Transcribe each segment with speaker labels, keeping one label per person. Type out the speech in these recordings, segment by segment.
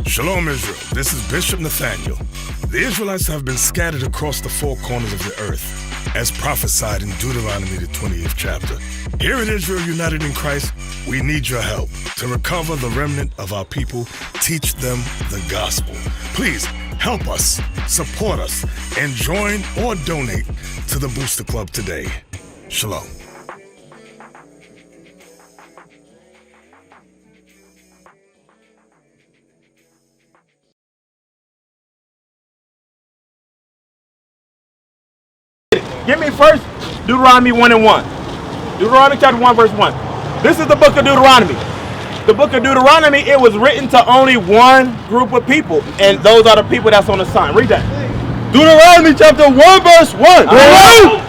Speaker 1: Shalom, Israel. This is Bishop Nathaniel. The Israelites have been scattered across the four corners of the earth, as prophesied in Deuteronomy, the 20th chapter. Here in Israel United in Christ, we need your help to recover the remnant of our people, teach them the gospel. Please help us, support us, and join or donate to the Booster Club today. Shalom.
Speaker 2: Give me first Deuteronomy 1 and 1. Deuteronomy chapter 1 verse 1. This is the book of Deuteronomy. The book of Deuteronomy, it was written to only one group of people, and those are the people that's on the sign. Read that.
Speaker 3: Deuteronomy chapter 1 verse 1.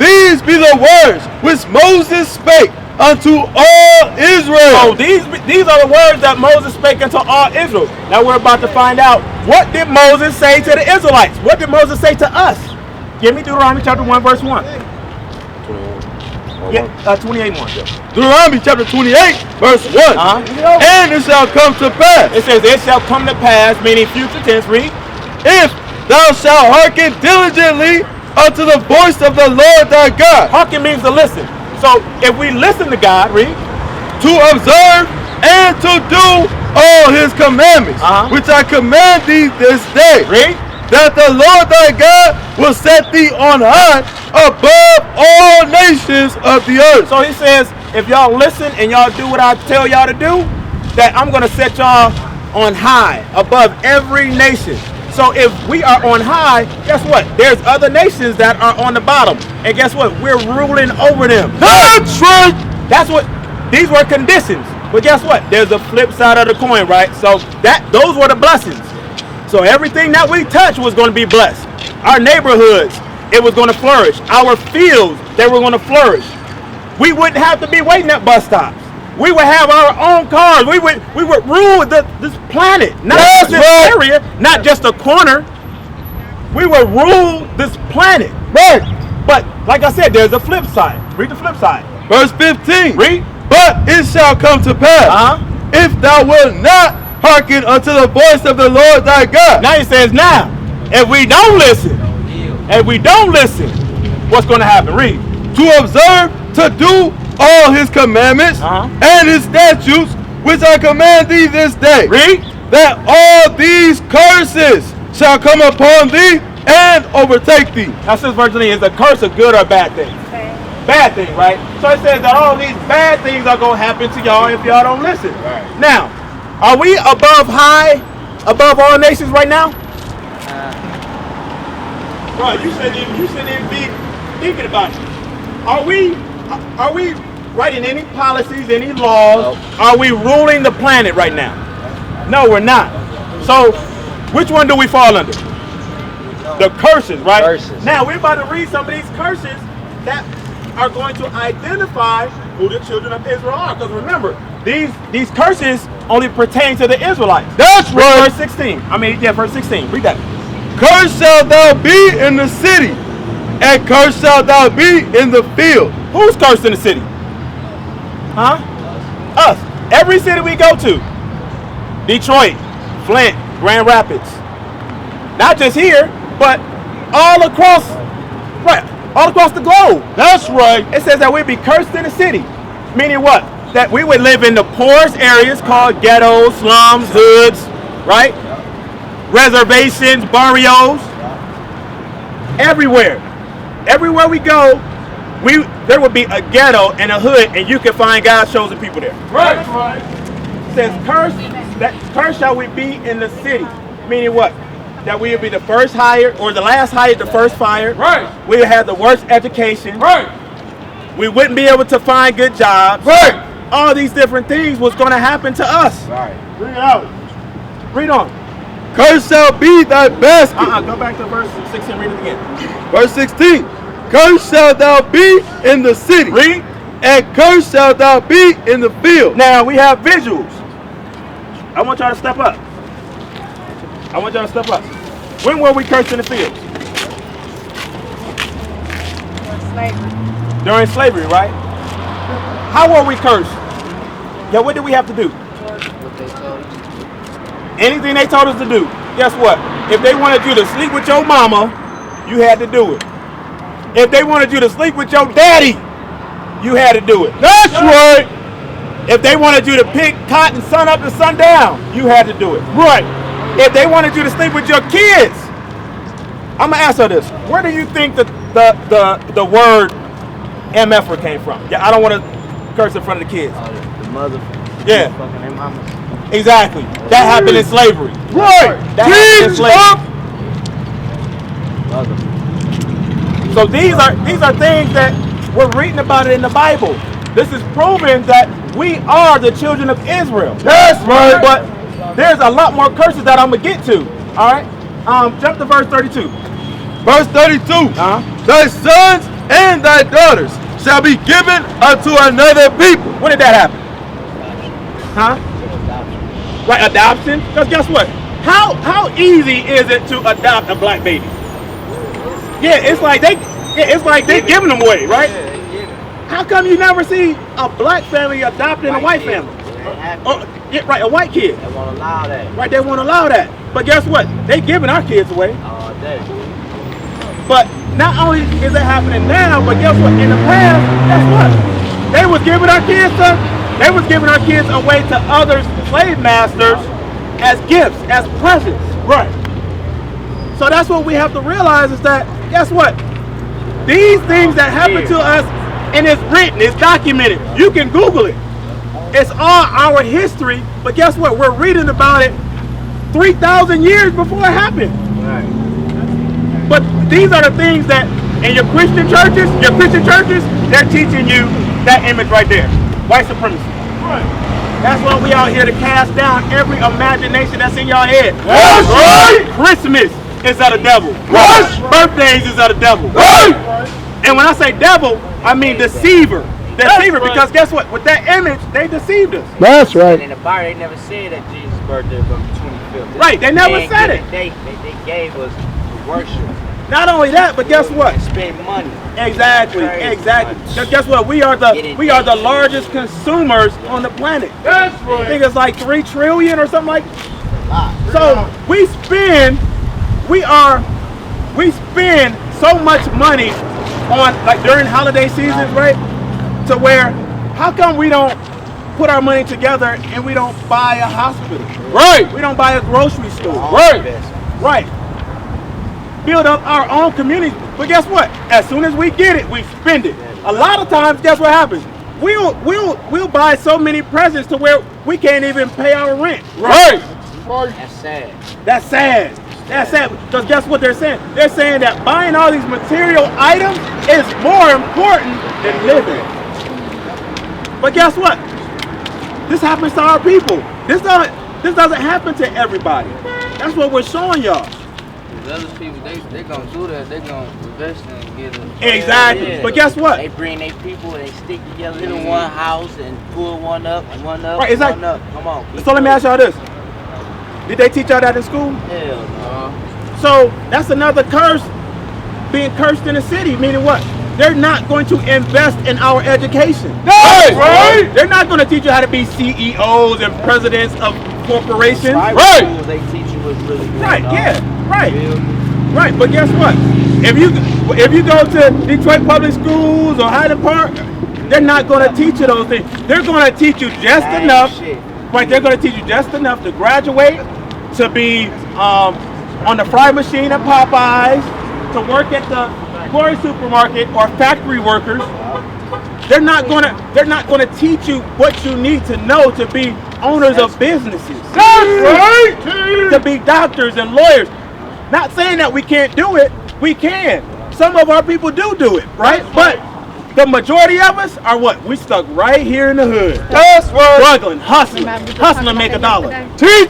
Speaker 3: These be the words which Moses spake unto all Israel.
Speaker 2: Oh, these are the words that Moses spake unto all Israel. Now we're about to find out, what did Moses say to the Israelites? What did Moses say to us? Give me Deuteronomy chapter 1 verse 1. 28 1.
Speaker 3: Deuteronomy chapter 28 verse 1. And it shall come to pass.
Speaker 2: It says, it shall come to pass, meaning future tense. Read.
Speaker 3: If thou shalt hearken diligently unto the voice of the Lord thy God.
Speaker 2: Hearken means to listen. So if we listen to God, read.
Speaker 3: To observe and to do all his commandments, which I command thee this day.
Speaker 2: Read.
Speaker 3: That the Lord thy God will set thee on high above all nations of the earth.
Speaker 2: So he says, if y'all listen and y'all do what I tell y'all to do, that I'm going to set y'all on high above every nation. So if we are on high, guess what? There's other nations that are on the bottom. And guess what? We're ruling over them.
Speaker 3: That's right.
Speaker 2: That's what, these were conditions. But guess what? There's a flip side of the coin, right? So those were the blessings. So everything that we touch was going to be blessed. Our neighborhoods, it was going to flourish. Our fields, they were going to flourish. We wouldn't have to be waiting at bus stops. We would have our own cars. We would rule this planet, not just this area, not just a corner. We would rule this planet.
Speaker 3: Right.
Speaker 2: But like I said, there's a flip side. Read the flip side.
Speaker 3: Verse 15.
Speaker 2: Read.
Speaker 3: But it shall come to pass, if thou wilt not hearken unto the voice of the Lord thy God.
Speaker 2: Now he says, now, if we don't listen, what's going to happen? Read.
Speaker 3: To observe, to do all his commandments and his statutes, which I command thee this day.
Speaker 2: Read.
Speaker 3: That all these curses shall come upon thee and overtake thee.
Speaker 2: Now, since virtually is a curse a good or a bad thing? Bad thing, right? So it says that all these bad things are going to happen to y'all if y'all don't listen. Right. Now, are we above all nations right now? Bro, you shouldn't be thinking about it. Are we writing any policies, any laws? Nope. Are we ruling the planet right now? No, we're not. So, which one do we fall under? The curses, right?
Speaker 4: Curses.
Speaker 2: Now, we're about to read some of these curses that are going to identify who the children of Israel are. Because remember, these curses only pertain to the Israelites.
Speaker 3: That's right.
Speaker 2: Verse 16. Verse 16. Read that.
Speaker 3: Cursed shalt thou be in the city, and cursed shalt thou be in the field.
Speaker 2: Who's cursed in the city? Us. Every city we go to. Detroit, Flint, Grand Rapids. Not just here, but all across the globe.
Speaker 3: That's right.
Speaker 2: It says that we'd be cursed in the city. Meaning what? That we would live in the poorest areas called ghettos, slums, hoods, right? Reservations, barrios. Everywhere. Everywhere we go, there would be a ghetto and a hood, and you can find God's chosen people there.
Speaker 3: Right. Right.
Speaker 2: It says, cursed shall we be in the city. Meaning what? That we would be the first hired, or the last hired, the first fired.
Speaker 3: Right.
Speaker 2: We would have the worst education.
Speaker 3: Right.
Speaker 2: We wouldn't be able to find good jobs.
Speaker 3: Right.
Speaker 2: all these different things was going to happen to us.
Speaker 3: Right.
Speaker 2: Bring it out. Read on.
Speaker 3: Cursed shall be thy basket.
Speaker 2: Go back to verse 16. Read it again.
Speaker 3: Verse 16. Cursed shalt thou be in the city.
Speaker 2: Read.
Speaker 3: And cursed shalt thou be in the field.
Speaker 2: Now we have visuals. I want y'all to step up. I want y'all to step up. When were we cursed in the fields?
Speaker 4: Slavery.
Speaker 2: During slavery, right? How were we cursed? Yeah, what did we have to do?
Speaker 4: What they told us.
Speaker 2: Anything they told us to do. Guess what? If they wanted you to sleep with your mama, you had to do it. If they wanted you to sleep with your daddy, you had to do it.
Speaker 3: That's right.
Speaker 2: If they wanted you to pick cotton sun up to sundown, you had to do it.
Speaker 3: Right.
Speaker 2: If they wanted you to sleep with your kids, I'm gonna ask her this: where do you think the word MFer came from? Yeah, I don't want to curse in front of the kids.
Speaker 4: The mother.
Speaker 2: Yeah.
Speaker 4: Fucking their mama.
Speaker 2: Exactly. That happened in slavery.
Speaker 3: Right.
Speaker 2: That happened in slavery.
Speaker 4: Mother.
Speaker 2: So these are things that we're reading about it in the Bible. This is proving that we are the children of Israel.
Speaker 3: That's right.
Speaker 2: But there's a lot more curses that I'm gonna get to. All right. Jump to verse 32.
Speaker 3: Verse 32. Thy sons and thy daughters shall be given unto another people.
Speaker 2: When did that happen? Huh? Right, adoption. Because guess what? How easy is it to adopt a black baby? Yeah, it's like they giving them away, right? How come you never see a black family adopting a white family? Oh, yeah, right, a white kid.
Speaker 4: They won't allow that.
Speaker 2: Right, they won't allow that. But guess what? They giving our kids away.
Speaker 4: All day.
Speaker 2: But not only is it happening now, but guess what? In the past, guess what? They was giving our kids away to other slave masters as gifts, as presents. Right. So that's what we have to realize is that, guess what? These things that happen to us, and it's written, it's documented. You can Google it. It's all our history, but guess what? We're reading about it 3,000 years before it happened.
Speaker 4: Right.
Speaker 2: But these are the things that in your Christian churches, they're teaching you that image right there. White supremacy.
Speaker 3: Right.
Speaker 2: That's why we out here to cast down every imagination that's in your head.
Speaker 3: That's right.
Speaker 2: Christmas is of the devil.
Speaker 3: Right.
Speaker 2: Birthdays is of the devil.
Speaker 3: Right.
Speaker 2: And when I say devil, I mean deceiver. Deceiver, because guess what? With that image, they deceived us.
Speaker 3: That's
Speaker 4: And in the Bible, they never said that Jesus' birthday was on the 25th.
Speaker 2: Right, they never said it.
Speaker 4: They gave us worship.
Speaker 2: Not only that, but guess what?
Speaker 4: And spend money.
Speaker 2: Exactly. Because guess what? We are the largest consumers on the planet.
Speaker 3: That's
Speaker 2: I
Speaker 3: right.
Speaker 2: think it's like 3 trillion or something like. So we spend so much money on, like, during holiday seasons, right? To where, how come we don't put our money together and we don't buy a hospital?
Speaker 3: Right.
Speaker 2: We don't buy a grocery store.
Speaker 3: Right.
Speaker 2: Right. Build up our own community. But guess what? As soon as we get it, we spend it. A lot of times, guess what happens? We'll buy so many presents to where we can't even pay our rent.
Speaker 3: Right.
Speaker 4: That's sad.
Speaker 2: That's sad. That's sad. Because guess what they're saying? They're saying that buying all these material items is more important than living. But guess what? This happens to our people. This doesn't happen to everybody. That's what we're showing y'all.
Speaker 4: Other people, they gonna do that. They gonna invest and get it.
Speaker 2: Exactly.
Speaker 4: Yeah.
Speaker 2: But guess what?
Speaker 4: They bring their people and they stick together in one house and pull one up,
Speaker 2: Right, exactly.
Speaker 4: one up. Come on.
Speaker 2: So let me ask y'all this. Did they teach y'all that in school?
Speaker 4: Hell no.
Speaker 2: So that's another curse, being cursed in the city, meaning what? They're not going to invest in our education.
Speaker 3: That's right.
Speaker 2: They're not going to teach you how to be CEOs and presidents of corporations.
Speaker 3: Right.
Speaker 4: They teach you what's really going
Speaker 2: Right,
Speaker 4: on.
Speaker 2: yeah, right.
Speaker 4: You feel me?
Speaker 2: Right, but guess what? If you go to Detroit public schools or Hyde Park, they're not going to teach you those things. They're going to teach you just
Speaker 4: Same
Speaker 2: enough.
Speaker 4: shit.
Speaker 2: Right, they're going to teach you just enough to graduate, to be on the fry machine at Popeyes, to work at the Glory supermarket or factory workers. They're not going to teach you what you need to know to be owners of businesses.
Speaker 3: That's right.
Speaker 2: To be doctors and lawyers. Not saying that we can't do it. We can. Some of our people do it, right? But the majority of us are what? We stuck right here in the hood.
Speaker 3: That's right.
Speaker 2: Struggling, hustling to make a dollar.
Speaker 3: Teach.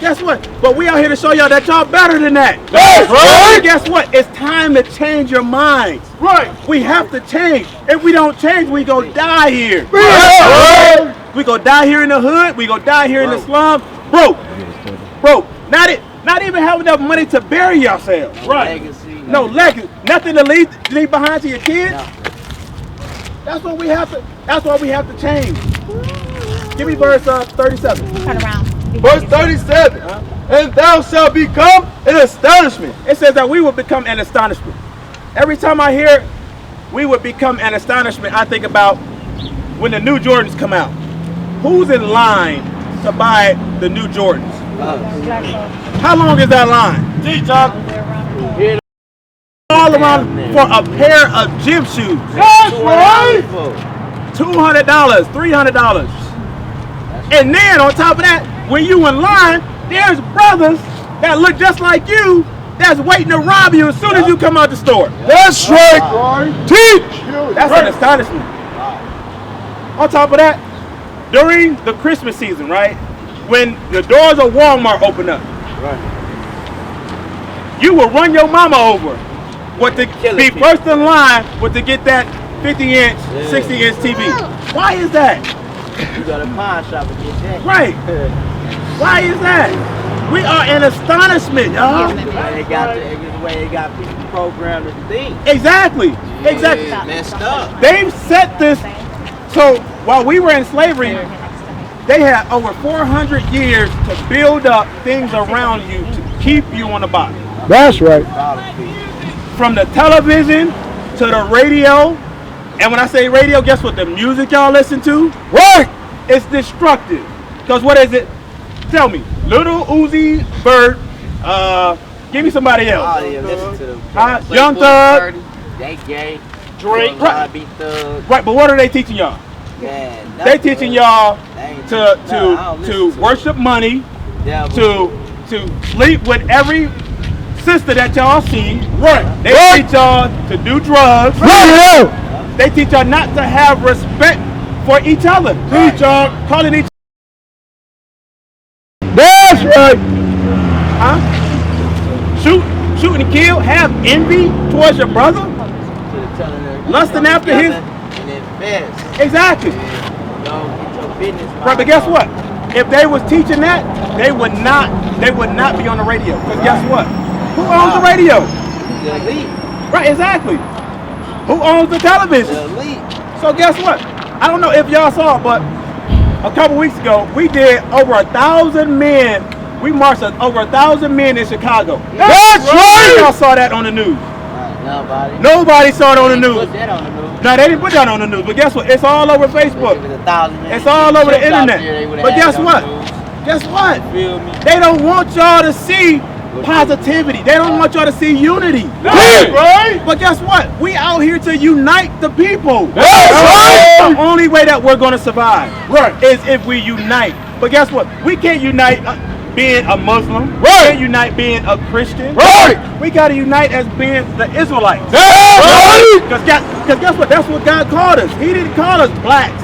Speaker 2: Guess what? But we out here to show y'all that y'all better than that.
Speaker 3: That's right.
Speaker 2: And guess what? It's time to change your minds.
Speaker 3: Right.
Speaker 2: We have to change. If we don't change, we go die here.
Speaker 3: Right.
Speaker 2: We go die here in the hood. We go die here in the slum. Broke. Not even have enough money to bury yourselves.
Speaker 4: Right.
Speaker 2: No legacy. Nothing to leave behind to your kids. No. That's what we have to. That's why we have to change. Give me verse 37.
Speaker 5: Turn around.
Speaker 3: Verse 37. And thou shalt become an astonishment.
Speaker 2: It says that we will become an astonishment. Every time I hear we would become an astonishment, I think about when the new Jordans come out. Who's in line to buy the new Jordans? How long is that line? All around for a pair of gym shoes.
Speaker 3: That's right.
Speaker 2: $200, $300. And then on top of that, when you in line, there's brothers that look just like you that's waiting to rob you as soon as you come out the store.
Speaker 3: That's right. Teach.
Speaker 2: That's an astonishment. On top of that, during the Christmas season, right, when the doors of Walmart open up, you will run your mama over with to be first in line with to get that 50-inch, 60-inch TV. Why is that?
Speaker 4: You got a pawn shop and get that.
Speaker 2: Right. Why is that? We are an astonishment, y'all.
Speaker 4: The way they got people programmed to think.
Speaker 2: Exactly.
Speaker 4: Messed up.
Speaker 2: They've set this. So while we were in slavery, they had over 400 years to build up things around you to keep you on the bottom.
Speaker 3: That's right.
Speaker 2: From the television to the radio. And when I say radio, guess what? The music y'all listen to?
Speaker 3: Right.
Speaker 2: It's destructive. Because what is it? Tell me. Little Uzi Vert. Give me somebody else.
Speaker 4: Oh, yeah, listen to them.
Speaker 2: Young Thug.
Speaker 4: They gay.
Speaker 2: Drake.
Speaker 4: Right.
Speaker 2: Right, but what are they teaching y'all?
Speaker 4: Yeah,
Speaker 2: They teaching y'all to worship money, to sleep with every sister that y'all see.
Speaker 3: Right.
Speaker 2: They teach y'all to do drugs.
Speaker 3: Right.
Speaker 2: They teach y'all not to have respect for each other. Teach y'all calling each.
Speaker 3: That's right.
Speaker 2: Huh? Shoot and kill. Have envy towards your brother. Lusting after his.
Speaker 4: And invest.
Speaker 2: Exactly.
Speaker 4: Get your business.
Speaker 2: Right, but guess what? If they was teaching that, they would not be on the radio. Because guess what? Who owns the radio?
Speaker 4: The elite.
Speaker 2: Right, exactly. Who owns the television?
Speaker 4: The elite.
Speaker 2: So guess what? I don't know if y'all saw, but a couple weeks ago, we did over 1,000 men. We marched over 1,000 men in Chicago.
Speaker 3: That's right.
Speaker 2: Y'all saw that on the news.
Speaker 4: Nobody.
Speaker 2: Nobody saw it on the news.
Speaker 4: Put that on the news.
Speaker 2: No, they didn't put that on the news. But guess what? It's all over Facebook. It's all over the internet. But guess what? Guess what? They don't want y'all to see positivity. They don't want y'all to see unity.
Speaker 3: That's right.
Speaker 2: But guess what? We out here to unite the people.
Speaker 3: That's right.
Speaker 2: The only way that we're going to survive
Speaker 3: Right.
Speaker 2: is if we unite. But guess what? We can't unite being a Muslim.
Speaker 3: Right.
Speaker 2: We can't unite being a Christian.
Speaker 3: Right.
Speaker 2: We got to unite as being the Israelites.
Speaker 3: That's right.
Speaker 2: Because guess what? That's what God called us. He didn't call us blacks,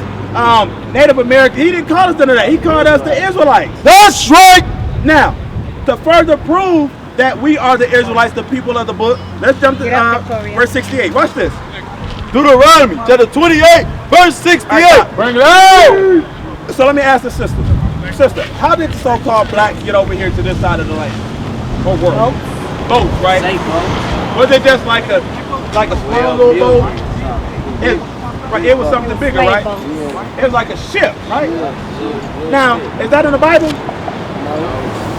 Speaker 2: Native Americans. He didn't call us none of that. He called us the Israelites.
Speaker 3: That's right.
Speaker 2: Now, to further prove that we are the Israelites, the people of the book, let's jump to verse 68. Watch this.
Speaker 3: Deuteronomy chapter 28, verse 68. Bring it out.
Speaker 2: So let me ask the sister. Sister, how did the so-called blacks get over here to this side of the land? Or world? Boats, right?
Speaker 4: Say boats.
Speaker 2: Was it just like a small little boat? It was something bigger, right? It was like a ship, right? Now, is that in the Bible?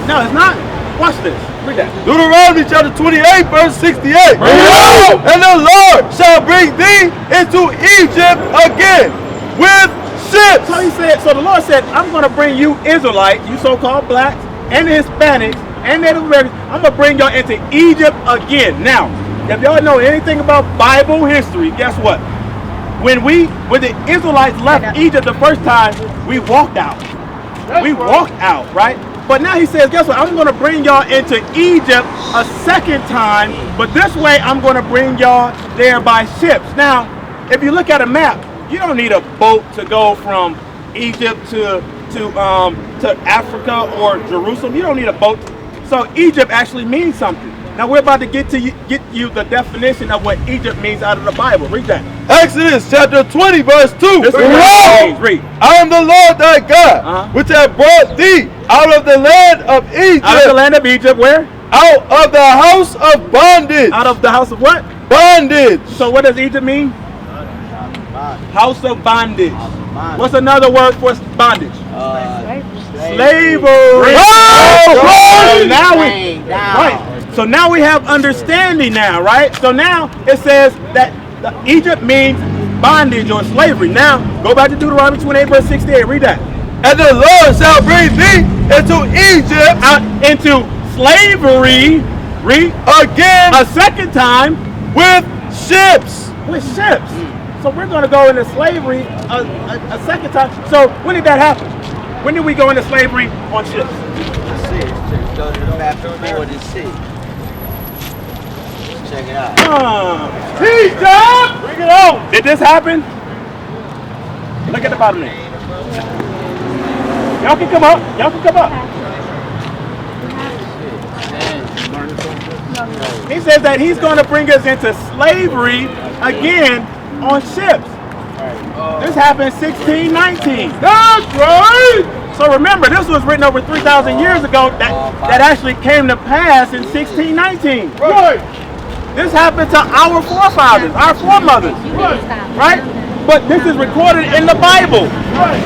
Speaker 2: No, it's not. Watch this. Read that.
Speaker 3: Deuteronomy chapter 28, verse 68.
Speaker 2: Bring it out.
Speaker 3: And the Lord shall bring thee into Egypt again with ships.
Speaker 2: So the Lord said, I'm going to bring you Israelites, you so-called blacks, and Hispanics, and Native Americans. I'm going to bring y'all into Egypt again. Now, if y'all know anything about Bible history, guess what? When the Israelites left Egypt the first time, we walked out. We walked out, right? But now he says, guess what? I'm going to bring y'all into Egypt a second time, but this way I'm going to bring y'all there by ships. Now, if you look at a map, you don't need a boat to go from Egypt to Africa or Jerusalem. You don't need a boat. So Egypt actually means something. Now we're about to get you the definition of what Egypt means out of the Bible. Read that.
Speaker 3: Exodus chapter 20 verse 2.
Speaker 2: This is what it means. Read.
Speaker 3: I am the Lord thy God, which have brought thee out of the land of Egypt.
Speaker 2: Out of the land of Egypt, where?
Speaker 3: Out of the house of bondage.
Speaker 2: Out of the house of what?
Speaker 3: Bondage.
Speaker 2: So what does Egypt mean? House of bondage. What's another word for bondage? Slavery. So now we have understanding now, right? So now it says that Egypt means bondage or slavery. Now go back to Deuteronomy 28 verse 68. Read that.
Speaker 3: And the Lord shall bring thee into Egypt,
Speaker 2: out into slavery. Read
Speaker 3: again
Speaker 2: a second time
Speaker 3: with ships.
Speaker 2: With ships. So we're going to go into slavery a second time. So when did that happen? When did we go into slavery on ships?
Speaker 4: Go to the map before the sea. Check it out.
Speaker 2: Bring it on. Did this happen? Look at the bottom there. Y'all can come up. Y'all can come up. He says that he's going to bring us into slavery again on ships. This happened in 1619. That's right. So remember, this was written over 3,000 years ago. That actually came to pass in 1619. Right. This happened to our forefathers, our foremothers. Right. But this is recorded in the Bible. Right.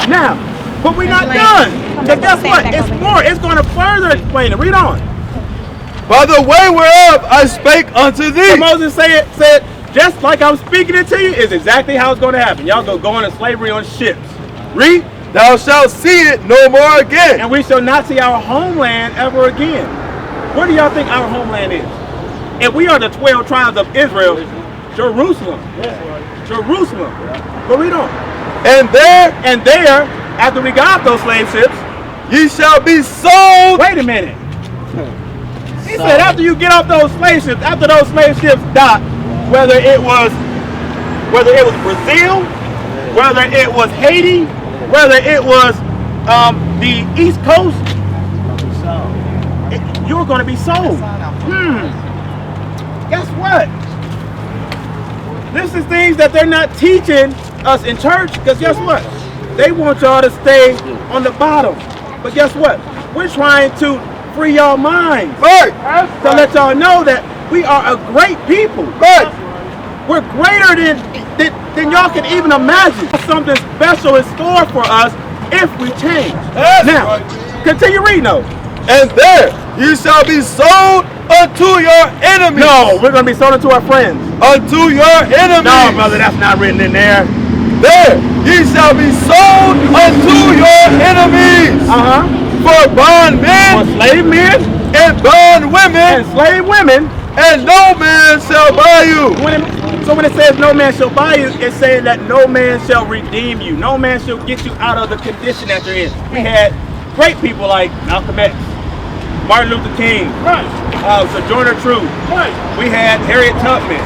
Speaker 2: Now, but we're not done. Because guess what? It's more. It's going to further explain it. Read on.
Speaker 3: By the way whereof I spake unto thee.
Speaker 2: So Moses said, just like I'm speaking it to you, is exactly how it's going to happen. Y'all go into slavery on ships. Read.
Speaker 3: Thou shalt see it no more again.
Speaker 2: And we shall not see our homeland ever again. Where do y'all think our homeland is? If we are the 12 tribes of Israel, Jerusalem. Jerusalem. Go read on.
Speaker 3: And there,
Speaker 2: after we got off those slave ships,
Speaker 3: ye shall be sold.
Speaker 2: Wait a minute. He said after you get off those slave ships, after those slave ships dock, whether it was Brazil, whether it was Haiti, whether it was the East Coast, you're going to be sold. Guess what? This is things that they're not teaching us in church, because guess what? They want y'all to stay on the bottom. But guess what? We're trying to free your minds.
Speaker 3: Right.
Speaker 2: To let y'all know that we are a great people.
Speaker 3: Right.
Speaker 2: We're greater than y'all can even imagine. Something special in store for us if we change. Now, continue reading though.
Speaker 3: And there you shall be sold unto your enemies.
Speaker 2: No, we're going to be sold unto our friends.
Speaker 3: Unto your enemies.
Speaker 2: No, brother, that's not written in there.
Speaker 3: There ye shall be sold unto your enemies. For bondmen.
Speaker 2: For slave men.
Speaker 3: And bond women.
Speaker 2: And slave women.
Speaker 3: And no man shall buy you.
Speaker 2: So when it says no man shall buy you, it's saying that no man shall redeem you. No man shall get you out of the condition that you're in. We had great people like Malcolm X, Martin Luther King, Sojourner Truth. We had Harriet Tubman.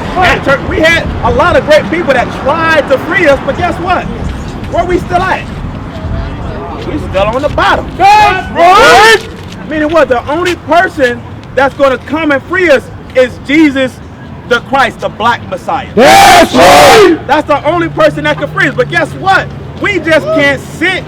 Speaker 2: We had a lot of great people that tried to free us, but guess what? Where are we still at? We still on the bottom.
Speaker 3: That's right.
Speaker 2: Meaning what? The only person that's going to come and free us is Jesus the Christ, the black Messiah.
Speaker 3: That's right.
Speaker 2: That's the only person that can free us. But guess what? We just can't sit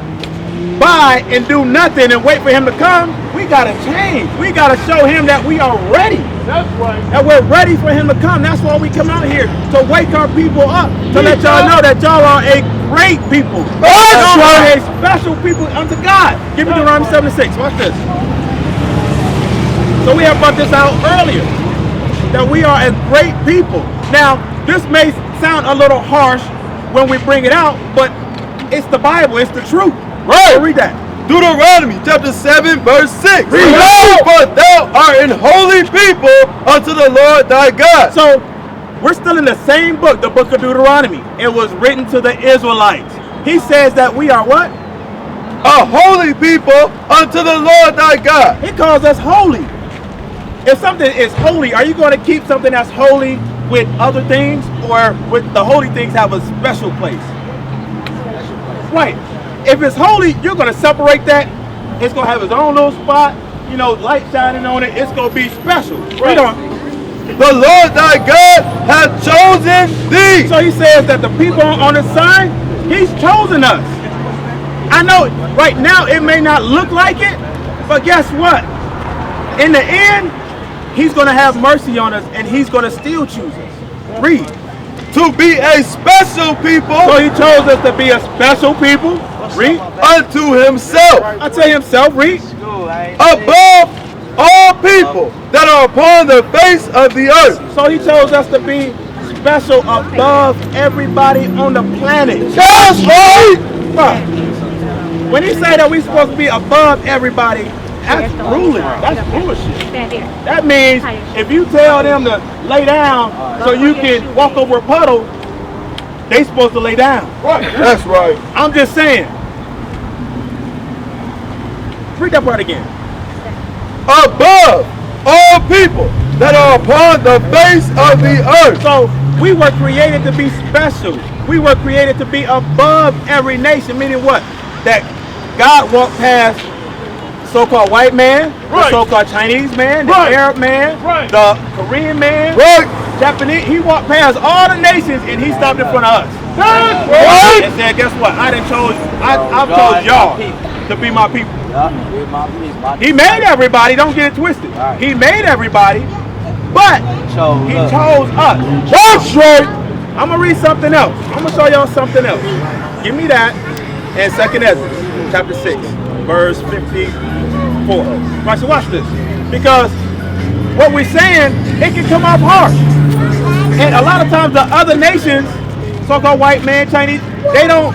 Speaker 2: by and do nothing and wait for him to come. We got to change. We got to show him that we are ready.
Speaker 3: That's right.
Speaker 2: That we're ready for him to come. That's why we come out here, to wake our people up, to let y'all know that y'all are a great people. Y'all are a special people unto God. Give me Deuteronomy 7:6. Watch this. So we have brought this out earlier, that we are a great people. Now, this may sound a little harsh when we bring it out, but it's the Bible, it's the truth.
Speaker 3: Right.
Speaker 2: So read that.
Speaker 3: Deuteronomy chapter 7 verse 6.
Speaker 2: Read it.
Speaker 3: But thou art an holy people unto the Lord thy God.
Speaker 2: So we're still in the same book, the book of Deuteronomy. It was written to the Israelites. He says that we are what?
Speaker 3: A holy people unto the Lord thy God.
Speaker 2: He calls us holy. If something is holy, are you going to keep something that's holy with other things, or with the holy things have a special place? Right. If it's holy, you're going to separate that. It's going to have its own little spot, you know, light shining on it. It's going to be special.
Speaker 3: Right.
Speaker 2: Read on.
Speaker 3: The Lord thy God hath chosen thee.
Speaker 2: So he says that the people on the sign, he's chosen us. I know right now it may not look like it, but guess what? In the end, he's going to have mercy on us, and he's going to still choose us. Read.
Speaker 3: To be a special people.
Speaker 2: So he chose us to be a special people. Read.
Speaker 3: Unto himself.
Speaker 2: Unto himself. Read.
Speaker 3: Above all people that are upon the face of the earth.
Speaker 2: So he chose us to be special above everybody on the planet.
Speaker 3: That's right.
Speaker 2: When he say that we're supposed to be above everybody, that's ruling. That's bullshit. That means if you tell them to lay down so you can walk over a puddle, they supposed to lay down.
Speaker 3: Right. That's right.
Speaker 2: I'm just saying. Read that part again.
Speaker 3: Above all people that are upon the face of the earth.
Speaker 2: So we were created to be special. We were created to be above every nation. Meaning what? That God walked past so-called white man,
Speaker 3: right.
Speaker 2: The so-called Chinese man, the
Speaker 3: right.
Speaker 2: Arab man,
Speaker 3: right.
Speaker 2: the Korean man,
Speaker 3: right.
Speaker 2: Japanese. He walked past all the nations and he stopped in front of us.
Speaker 3: That's right.
Speaker 2: And said, guess what? I chose y'all to be my people. He made everybody, don't get it twisted. Right. He made everybody, but he chose us.
Speaker 3: That's right.
Speaker 2: I'm going to read something else. I'm going to show y'all something else. Give me that in 2nd Ezra, chapter 6, verse 54. Right, so watch this. Because what we're saying, it can come off harsh. And a lot of times the other nations, so-called white man, Chinese, they don't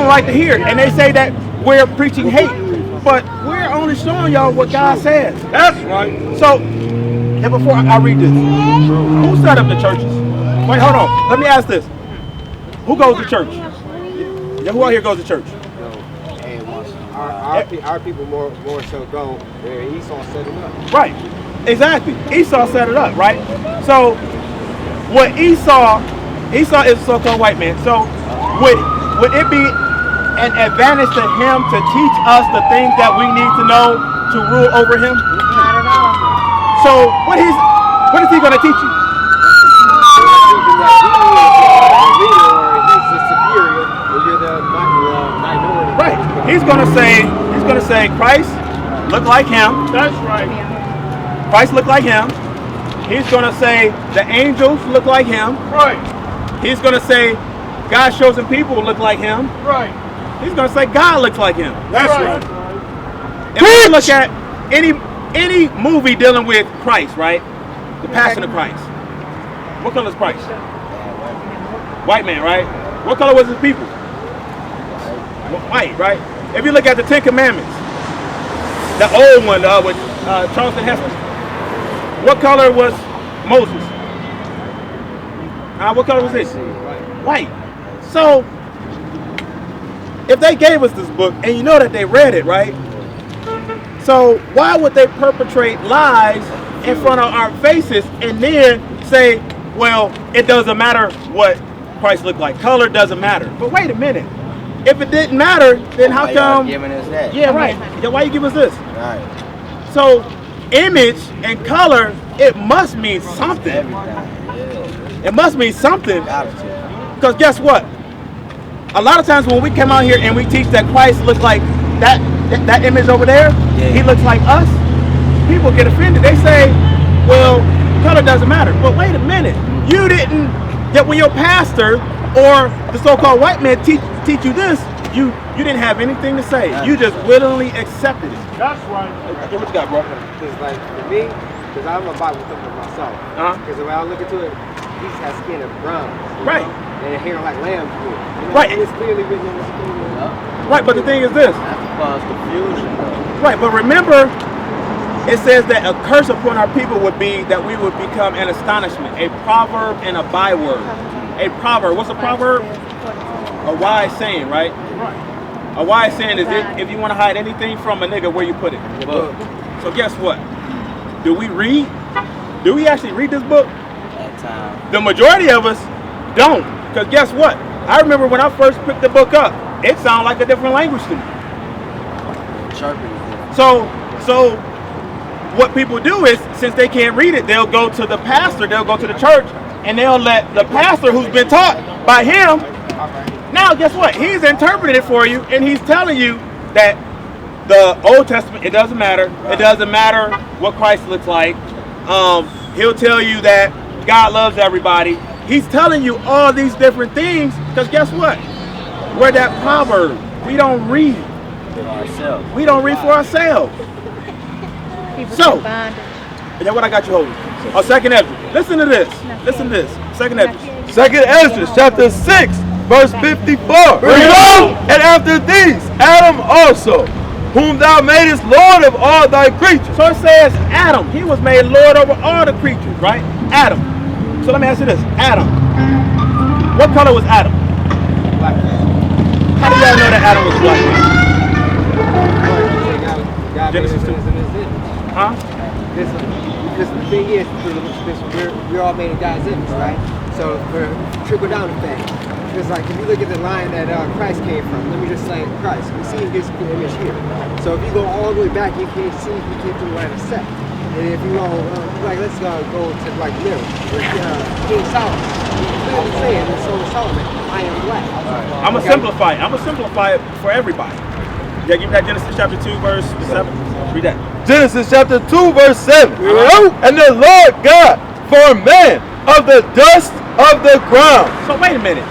Speaker 2: like to hear it. And they say that we're preaching hate. But we're only showing y'all what God says.
Speaker 3: That's right.
Speaker 2: So, and before I read this, who set up the churches? Wait, hold on. Let me ask this. Who goes to church? Yeah, who out here goes to church?
Speaker 5: Our people more so go where Esau set it up.
Speaker 2: Right. Exactly. Esau set it up, right? So, what Esau is a so-called white man. So, would it be an advantage to him to teach us the things that we need to know to rule over him?
Speaker 6: Not at all.
Speaker 2: So what is he going to teach you? Right. He's going to say Christ look like him.
Speaker 3: That's right.
Speaker 2: Christ look like him. He's going to say the angels look like him.
Speaker 3: Right.
Speaker 2: He's going to say God's chosen people look like him.
Speaker 3: Right.
Speaker 2: He's going to say God looks like him.
Speaker 3: That's right.
Speaker 2: And when you look at any movie dealing with Christ, right? The Passion of Christ. What color is Christ? White man, right? What color was his people? White, right? If you look at the 10 Commandments, the old one with Charleston Heston, what color was Moses? What color was this? White. So, if they gave us this book, and you know that they read it, right? So why would they perpetrate lies in front of our faces and then say, well, it doesn't matter what Christ looked like. Color doesn't matter. But wait a minute. If it didn't matter, then how come?
Speaker 4: Giving us that?
Speaker 2: Yeah, right. Then why you give us this?
Speaker 4: Right.
Speaker 2: So image and color, it must mean something. It must mean something. Because guess what? A lot of times when we come out here and we teach that Christ looks like that image over there, he looks like us, people get offended. They say, well, color doesn't matter. But wait a minute. You didn't, that when your pastor or the so-called white man teach you this, you didn't have anything to say. You just willingly accepted it.
Speaker 3: That's right.
Speaker 2: What you got, bro?
Speaker 5: Because like for me, because I'm a Bible thumper myself. Because when I look into it, he has skin of bronze.
Speaker 2: Right.
Speaker 5: And hair like lamb's wool.
Speaker 2: Right.
Speaker 5: And it's clearly written in the skin.
Speaker 2: Right, but the thing is this.
Speaker 4: That's cause confusion, though.
Speaker 2: Right, but remember, it says that a curse upon our people would be that we would become an astonishment, a proverb and a byword. A proverb, what's a proverb? A wise saying, right?
Speaker 3: Right.
Speaker 2: A wise saying is if you want to hide anything from a nigga, where you put it?
Speaker 4: The book.
Speaker 2: So guess what? Do we read? Do we actually read this book?
Speaker 4: time.
Speaker 2: The majority of us don't. Because guess what? I remember when I first picked the book up, it sounded like a different language to me. So what people do is, since they can't read it, they'll go to the pastor, they'll go to the church, and they'll let the pastor who's been taught by him. Now, guess what? He's interpreted it for you, and he's telling you that the Old Testament, it doesn't matter. It doesn't matter what Christ looks like. He'll tell you that God loves everybody. He's telling you all these different things, because guess what? We're that proverb. We don't read. We don't read for ourselves. So, is that what I got you holding? Oh, 2nd Ezra. Listen to this. Listen to this. 2nd Ezra.
Speaker 3: 2nd Ezra, chapter 6, verse 54. And after these, Adam also, whom thou madest Lord of all thy creatures.
Speaker 2: So it says Adam. He was made Lord over all the creatures, right? Adam. So let me ask you this. Adam. What color was Adam?
Speaker 5: Black man.
Speaker 2: How do y'all know that Adam was a black man?
Speaker 5: God
Speaker 2: Genesis 2. Huh?
Speaker 5: Because the thing is, we're all made in God's image, right? So for trickle down effect. Because like if you look at the line that Christ came from, let me just say Christ. We see his image here. So if you go all the way back, you can see he came from the line of Seth. And if you go, like let's go to like middle, King Solomon. He's clearly saying in the Song of Solomon, I am black.
Speaker 2: I'm gonna simplify it. I'm gonna simplify it for everybody. Yeah, give me that Genesis chapter 2, verse 7. Read that.
Speaker 3: Genesis chapter 2, verse 7. And the Lord God formed man of the dust of the ground.
Speaker 2: So wait a minute.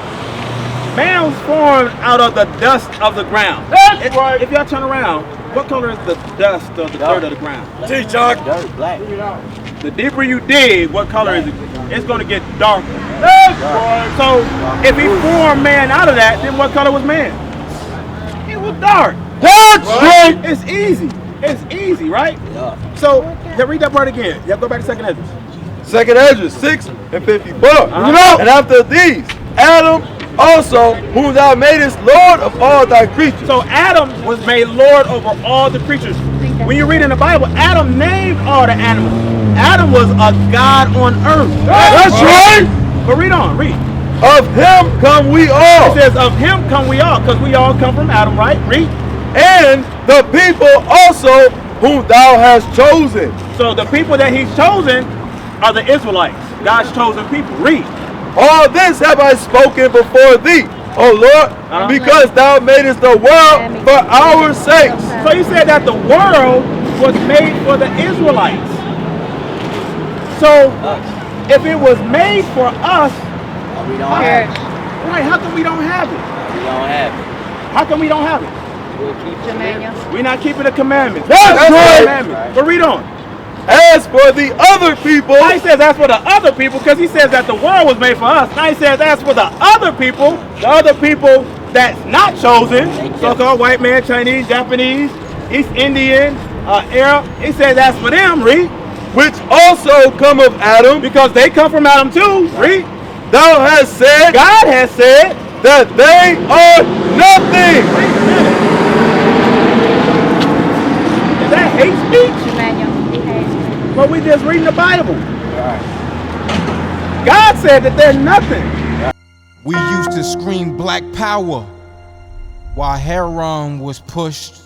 Speaker 2: Man was formed out of the dust of the ground.
Speaker 3: That's right.
Speaker 2: If y'all turn around, what color is the dust of the dirt of the ground?
Speaker 3: T-Chuck.
Speaker 4: Dirt, black.
Speaker 2: The deeper you dig, what color is it? It's going to get darker.
Speaker 3: That's right.
Speaker 2: So if he formed man out of that, then what color was man? It was dark.
Speaker 3: That's right.
Speaker 2: It's easy. It's easy, right?
Speaker 4: Yeah.
Speaker 2: So read that part again. Yeah, go back to 2nd Ezra.
Speaker 3: 2nd Ezra 6 and 54. And after these, Adam also, whom thou madest Lord of all thy creatures.
Speaker 2: So Adam was made Lord over all the creatures. When you read in the Bible, Adam named all the animals. Adam was a God on earth.
Speaker 3: That's right.
Speaker 2: But read on, read.
Speaker 3: Of him come we all.
Speaker 2: It says, of him come we all, because we all come from Adam, right? Read.
Speaker 3: And the people also whom thou hast chosen.
Speaker 2: So the people that he's chosen are the Israelites, God's chosen people. Read.
Speaker 3: All this have I spoken before thee, O Lord, because thou madest the world for our sakes.
Speaker 2: So he said that the world was made for the Israelites. So if it was made for us,
Speaker 4: We don't have it.
Speaker 2: right, how come we don't have it?
Speaker 4: We don't have it.
Speaker 2: How come we don't have it?
Speaker 4: We'll keep it.
Speaker 2: We're not keeping the commandments.
Speaker 3: That's right.
Speaker 2: Commandments. But read on.
Speaker 3: As for the other people,
Speaker 2: Now he says as for the other people, because he says that the world was made for us. Now he says as for the other people that's not chosen, so-called white man, Chinese, Japanese, East Indian, Arab. He says as for them, read.
Speaker 3: which also come of Adam,
Speaker 2: Because they come from Adam too, read.
Speaker 3: thou hast said
Speaker 2: God has said
Speaker 3: that they are nothing.
Speaker 2: Wait a minute. Is that hate speech? But we just reading the Bible. God said that they're nothing.
Speaker 6: We used to scream black power while heroin was pushed.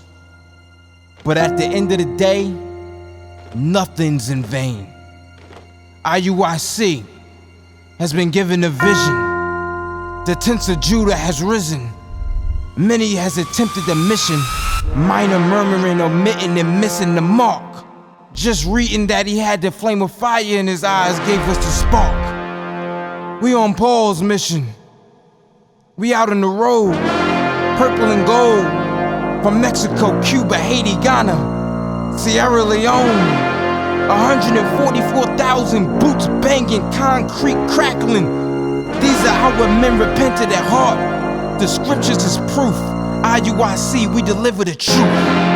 Speaker 6: But at the end of the day, nothing's in vain. IUIC has been given a vision. The tents of Judah has risen. Many has attempted the mission, minor murmuring, omitting, and missing the mark. Just reading that he had the flame of fire in his eyes gave us the spark. We on Paul's mission. We out on the road, purple and gold, from Mexico, Cuba, Haiti, Ghana, Sierra Leone. 144,000 boots banging, concrete crackling. These are our men repented at heart. The scriptures is proof. IUIC, we deliver the truth.